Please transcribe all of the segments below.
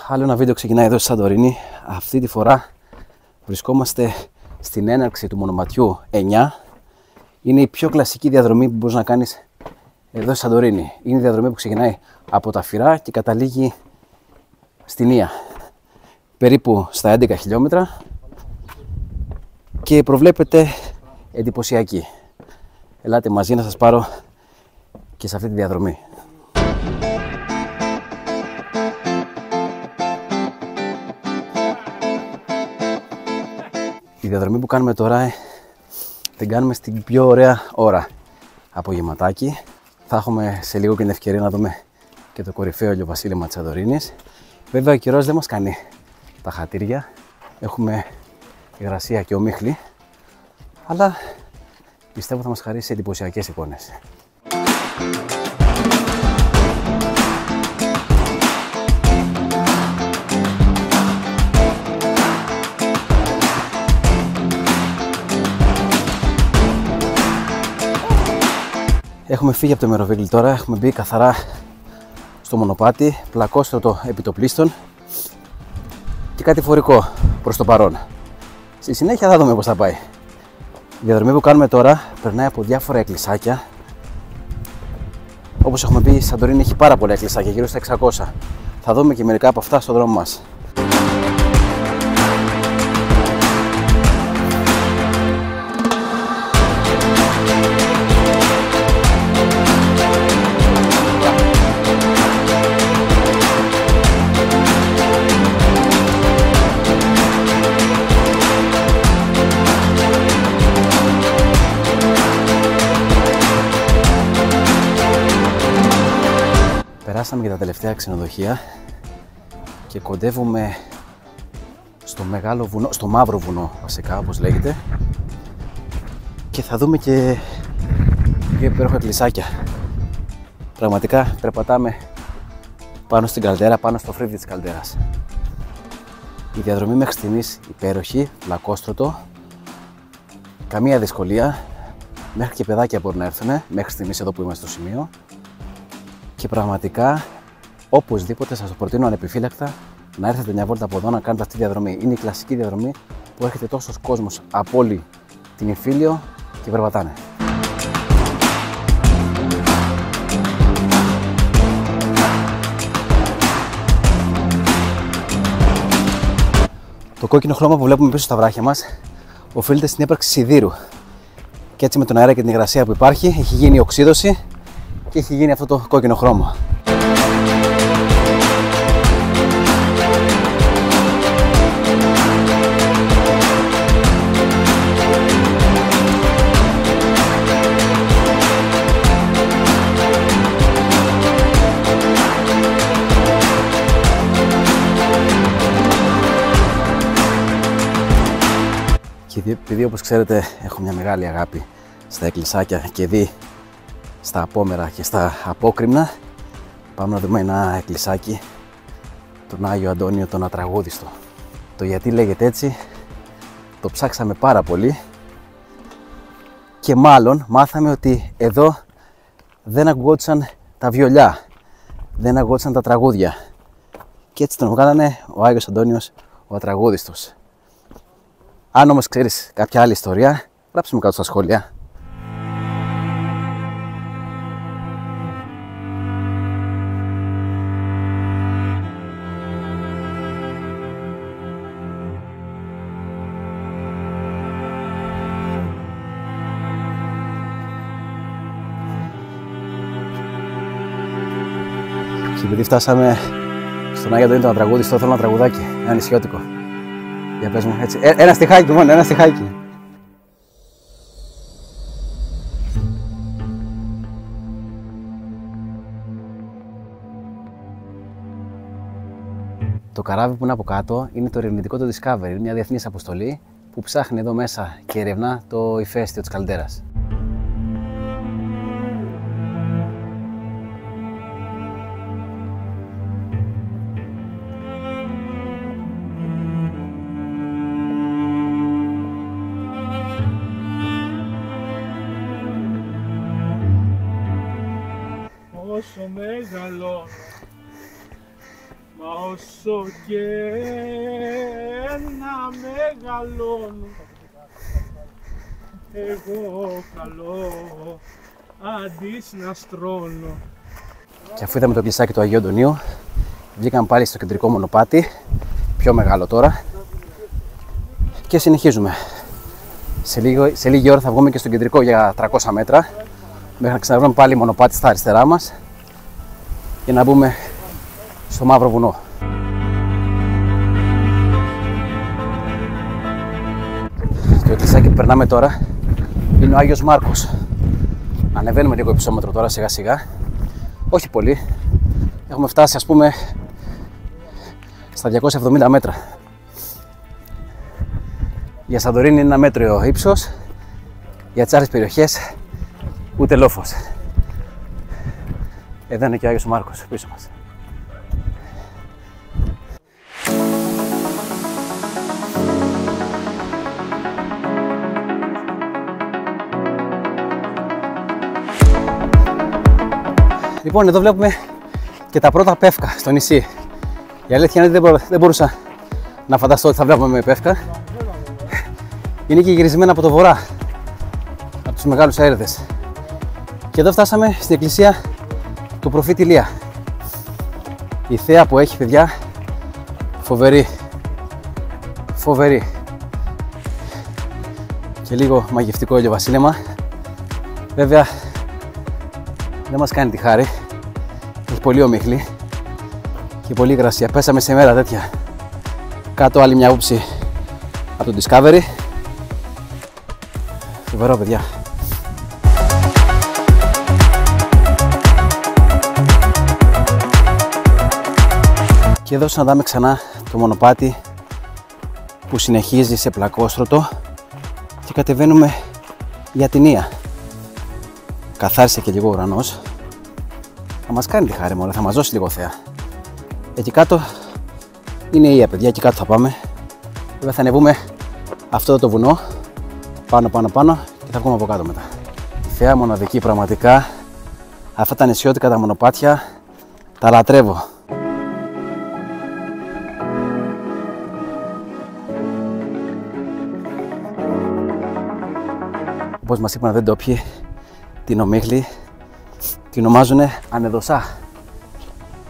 Άλλο ένα βίντεο ξεκινάει εδώ στη Σαντορίνη. Αυτή τη φορά βρισκόμαστε στην έναρξη του μονοματιού 9. Είναι η πιο κλασική διαδρομή που μπορείς να κάνεις εδώ στη Σαντορίνη. Είναι η διαδρομή που ξεκινάει από τα Φυρά και καταλήγει στην Ία. Περίπου στα 11 χιλιόμετρα και προβλέπεται εντυπωσιακή. Ελάτε μαζί να σας πάρω και σε αυτή τη διαδρομή. Η διαδρομή που κάνουμε τώρα την κάνουμε στην πιο ωραία ώρα. Απογευματάκι. Θα έχουμε σε λίγο και την ευκαιρία να δούμε και το κορυφαίο ηλιοβασίλεμα της Σαντορίνης. Βέβαια ο καιρός δεν μας κάνει τα χατήρια. Έχουμε υγρασία και ομίχλη. Αλλά πιστεύω θα μας χαρίσει εντυπωσιακές εικόνες. Έχουμε φύγει από το Μεροβίγκλι τώρα, έχουμε μπει καθαρά στο μονοπάτι, πλακόστρωτο επιτοπλίστων και κάτι φορικό προς το παρόν. Στη συνέχεια θα δούμε πώς θα πάει. Η διαδρομή που κάνουμε τώρα περνάει από διάφορα εκκλησάκια. Όπως έχουμε πει, η Σαντορίνη έχει πάρα πολλά εκκλησάκια, γύρω στα 600. Θα δούμε και μερικά από αυτά στο δρόμο μας. Περάσαμε και τα τελευταία ξενοδοχεία και κοντεύουμε στο μεγάλο βουνό, στο μαύρο βουνό βασικά όπως λέγεται, και θα δούμε και δύο υπέροχα εκκλησάκια. Πραγματικά περπατάμε πάνω στην καλδέρα, πάνω στο φρύδι της καλδέρας. Η διαδρομή μέχρι στιγμής υπέροχη, λακόστρωτο, καμία δυσκολία, μέχρι και παιδάκια μπορούν να έρθουν μέχρι στιγμής εδώ που είμαστε στο σημείο. Και πραγματικά, οπωσδήποτε σας το προτείνω ανεπιφύλακτα να έρθετε μια βόλτα από εδώ να κάνετε αυτή τη διαδρομή. Είναι η κλασική διαδρομή που έρχεται τόσος κόσμος από όλη την Ιφίλιο και περπατάνε. Το κόκκινο χρώμα που βλέπουμε πίσω στα βράχια μας οφείλεται στην ύπαρξη σιδήρου. Και έτσι με τον αέρα και την υγρασία που υπάρχει έχει γίνει οξύδωση και έχει γίνει αυτό το κόκκινο χρώμα. Και επειδή όπως ξέρετε έχω μια μεγάλη αγάπη στα εκκλησάκια και δει στα απόμερα και στα απόκρημνα, πάμε να δούμε ένα εκκλησάκι, τον Άγιο Αντώνιο τον Ατραγούδιστο. Το γιατί λέγεται έτσι το ψάξαμε πάρα πολύ και μάλλον μάθαμε ότι εδώ δεν ακουγόντουσαν τα βιολιά, δεν ακουγόντουσαν τα τραγούδια και έτσι τον βγάλανε ο Άγιος Αντώνιος ο Ατραγούδιστος. Αν όμως ξέρεις κάποια άλλη ιστορία, γράψτε μου κάτω στα σχόλια. Και επειδή φτάσαμε στον Άγιο Αντώνιο τον Ατραγούδιστο, θέλω ένα τραγουδάκι, ένα νησιώτικο. Για πες μου, έτσι. Ένα στιχάκι μόνο, ένα στιχάκι. Το καράβι που είναι από κάτω είναι το ερευνητικό το Discovery, είναι μια διεθνής αποστολή που ψάχνει εδώ μέσα και ερευνά το ηφαίστειο της καλδέρας. όσο μεγαλώνω, μ' όσο και να μεγαλώνω, εγώ καλώ αντί να στρώνω. Και αφού είδαμε το κλεισάκι του Αγίου Αντωνίου, βγήκαμε πάλι στο κεντρικό μονοπάτι, πιο μεγάλο τώρα, και συνεχίζουμε. Σε λίγη ώρα θα βγούμε και στο κεντρικό για 300 μέτρα, μέχρι να ξαναβρούμε πάλι μονοπάτι στα αριστερά μας για να μπούμε στο Μαύρο Βουνό. Το εκκλησάκι που περνάμε τώρα είναι ο Άγιος Μάρκος. Ανεβαίνουμε λίγο υψόμετρο τώρα σιγά σιγά, όχι πολύ. Έχουμε φτάσει, ας πούμε, στα 270 μέτρα. Για Σαντορίνη είναι ένα μέτριο ύψος, για τις άλλες περιοχές ούτε λόφος. Εδώ είναι και ο Άγιος Μάρκος πίσω μας. Λοιπόν, εδώ βλέπουμε και τα πρώτα πεύκα στο νησί. Η αλήθεια είναι ότι δεν μπορούσα να φανταστώ ότι θα βλέπουμε με πεύκα. Είναι και γυρισμένα από το βορρά, από τους μεγάλους αέριδες. Και εδώ φτάσαμε στην εκκλησία του προφήτη Ηλία. Η θέα που έχει, παιδιά, φοβερή. Φοβερή. Και λίγο μαγευτικό ηλιοβασίλεμα. Βέβαια, δεν μας κάνει τη χάρη. Έχει πολύ ομίχλη και πολύ υγρασία. Πέσαμε σε μέρα τέτοια. Κάτω άλλη μια όψη από το Discovery. Φοβερό, παιδιά. Και εδώ συναντάμε ξανά το μονοπάτι που συνεχίζει σε πλακόστρωτο και κατεβαίνουμε για την Ία. Καθάρισε και λίγο ο ουρανός. Θα μας κάνει τη χάρη μόνο, θα μας δώσει λίγο θέα. Εκεί κάτω είναι η Ία, παιδιά, εκεί κάτω θα πάμε. Βέβαια θα ανεβούμε αυτό το βουνό πάνω και θα βγούμε από κάτω μετά. Η θέα μοναδική, πραγματικά. Αυτά τα νησιώτικα, τα μονοπάτια, τα λατρεύω. Όπως μας είπαν δεν ντόπιοι, την ομίχλη την ονομάζουνε ανεδοσά.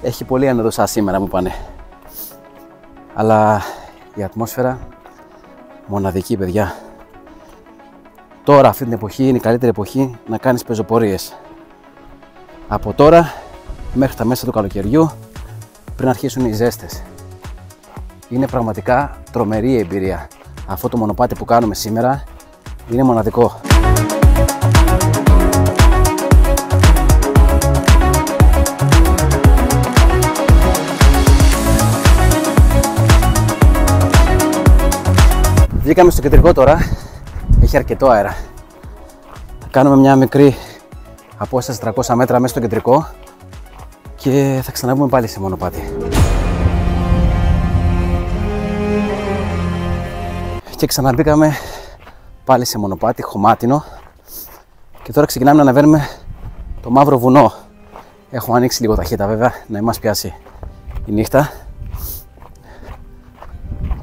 Έχει πολύ ανεδοσά σήμερα, μου πάνε. Αλλά η ατμόσφαιρα μοναδική, παιδιά. Τώρα αυτή την εποχή είναι η καλύτερη εποχή να κάνεις πεζοπορίες. Από τώρα μέχρι τα μέσα του καλοκαιριού, πριν αρχίσουν οι ζέστες. Είναι πραγματικά τρομερή η εμπειρία. Αυτό το μονοπάτι που κάνουμε σήμερα είναι μοναδικό. Βγήκαμε στο κεντρικό τώρα, έχει αρκετό αέρα. Θα κάνουμε μια μικρή απόσταση 300 μέτρα μέσα στο κεντρικό και θα ξαναβούμε πάλι σε μονοπάτι. Και ξαναμπήκαμε πάλι σε μονοπάτι, χωμάτινο. Και τώρα ξεκινάμε να ανεβαίνουμε το Μαύρο Βουνό. Έχουμε ανοίξει λίγο ταχύτητα βέβαια, να μας πιάσει η νύχτα.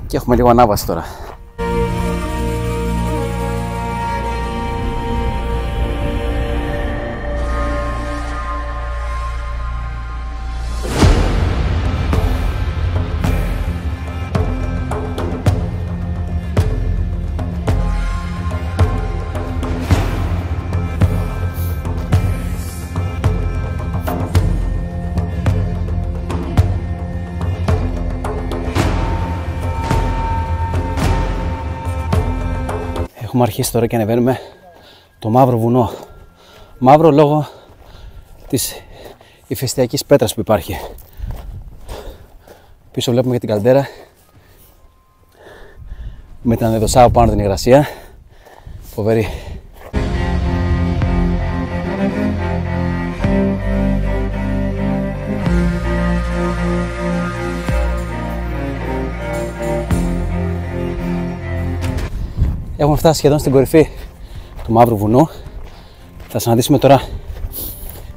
Και έχουμε λίγο ανάβαση τώρα. Έχουμε αρχίσει τώρα και ανεβαίνουμε το Μαύρο Βουνό. Μαύρο λόγω της ηφαιστειακής πέτρας που υπάρχει. Πίσω βλέπουμε και την καλντέρα με την ανεδοσάω πάνω την υγρασία. Φοβερή. Έχουμε φτάσει σχεδόν στην κορυφή του Μαύρου Βουνού. Θα συναντήσουμε τώρα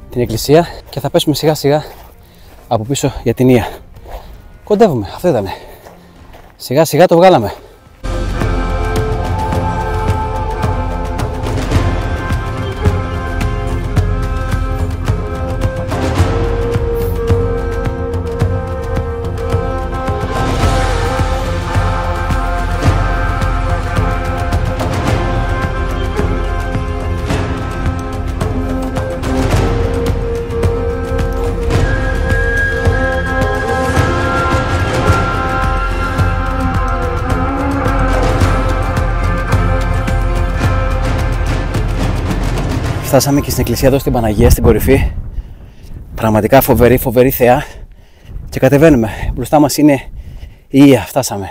την εκκλησία και θα πέσουμε σιγά σιγά από πίσω για την Ία. Κοντεύουμε, αυτό ήτανε. Σιγά σιγά το βγάλαμε. Φτάσαμε και στην εκκλησία εδώ στην Παναγία, στην κορυφή. Πραγματικά φοβερή θεά. Και κατεβαίνουμε. Μπροστά μας είναι η Ία. Φτάσαμε.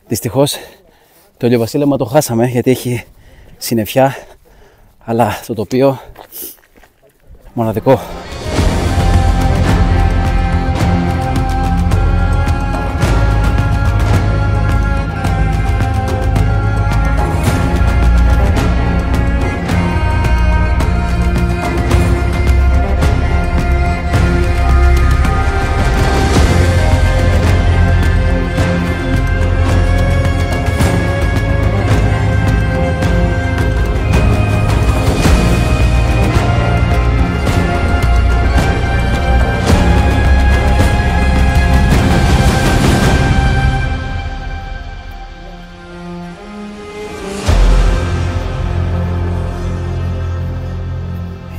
Δυστυχώς το ηλιοβασίλεμα το χάσαμε γιατί έχει συννεφιά. Αλλά το τοπίο μοναδικό.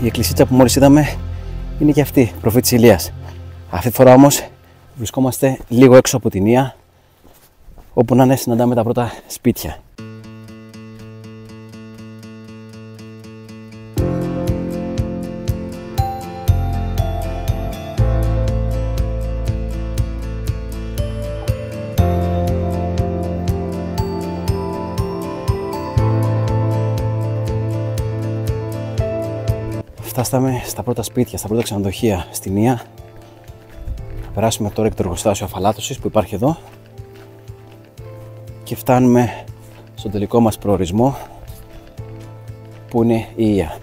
Η εκκλησίτσα που μόλις είδαμε είναι και αυτή, προφήτης Ηλίας. Αυτή τη φορά όμως βρισκόμαστε λίγο έξω από την Ία, όπου να είναι συναντάμε τα πρώτα σπίτια. Φτάσαμε στα πρώτα σπίτια, στα πρώτα ξενοδοχεία στην Ία. Θα περάσουμε τώρα και το εργοστάσιο αφαλάτωσης που υπάρχει εδώ και φτάνουμε στον τελικό μας προορισμό που είναι η Ία.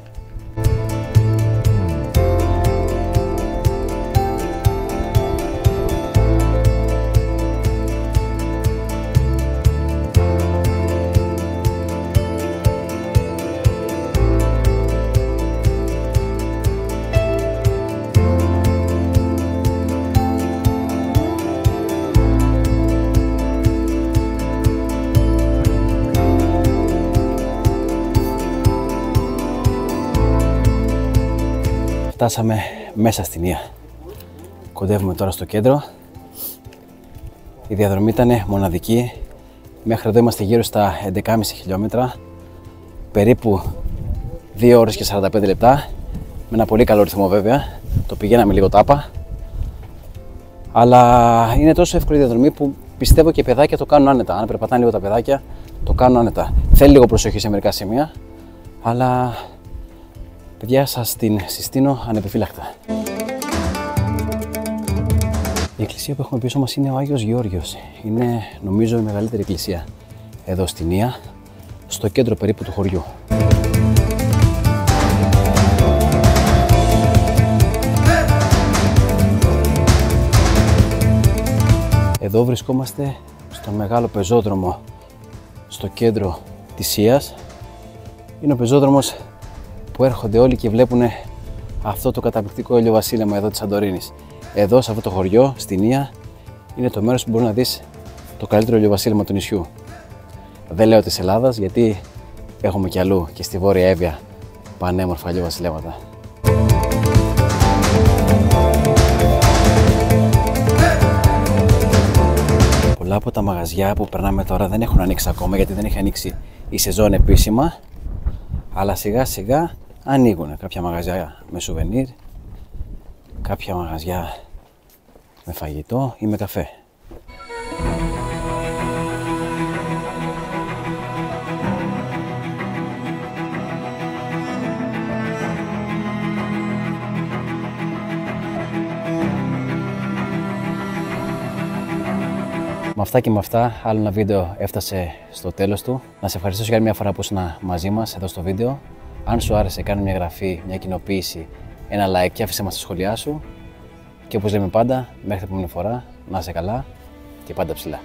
Φτάσαμε μέσα στην Ία. Κοντεύουμε τώρα στο κέντρο. Η διαδρομή ήταν μοναδική. Μέχρι εδώ είμαστε γύρω στα 11,5 χιλιόμετρα. Περίπου 2 ώρες και 45 λεπτά. Με ένα πολύ καλό ρυθμό βέβαια. Το πηγαίναμε λίγο τάπα. Αλλά είναι τόσο εύκολη η διαδρομή που πιστεύω και οι παιδάκια το κάνουν άνετα. Αν περπατάνε λίγο τα παιδάκια, το κάνουν άνετα. Θέλει λίγο προσοχή σε μερικά σημεία. Αλλά παιδιά, σας την συστήνω ανεπιφύλακτα. Η εκκλησία που έχουμε πίσω μας είναι ο Άγιος Γεώργιος. Είναι νομίζω η μεγαλύτερη εκκλησία εδώ στην Ία, στο κέντρο περίπου του χωριού. Εδώ βρισκόμαστε στον μεγάλο πεζόδρομο στο κέντρο της Ίας. Είναι ο πεζόδρομος που έρχονται όλοι και βλέπουν αυτό το καταπληκτικό ηλιοβασίλεμα εδώ της Σαντορίνης. Εδώ σε αυτό το χωριό, στην Ία, είναι το μέρος που μπορεί να δεις το καλύτερο ηλιοβασίλεμα του νησιού. Δεν λέω της Ελλάδας γιατί έχουμε κι αλλού και στη Βόρεια Εύβοια πανέμορφα ηλιοβασιλέματα. Πολλά από τα μαγαζιά που περνάμε τώρα δεν έχουν ανοίξει ακόμα γιατί δεν έχει ανοίξει η σεζόν επίσημα, αλλά σιγά σιγά ανοίγουν κάποια μαγαζιά με σουβενίρ, κάποια μαγαζιά με φαγητό ή με καφέ. Με αυτά και με αυτά, άλλο ένα βίντεο έφτασε στο τέλος του. Να σε ευχαριστήσω για άλλη μια φορά που ήσουν μαζί μας εδώ στο βίντεο. Αν σου άρεσε, κάνε μια εγγραφή, μια κοινοποίηση, ένα like και άφησε μας τα σχόλιά σου. Και όπως λέμε πάντα, μέχρι την επόμενη φορά, Να είσαι καλά και πάντα ψηλά.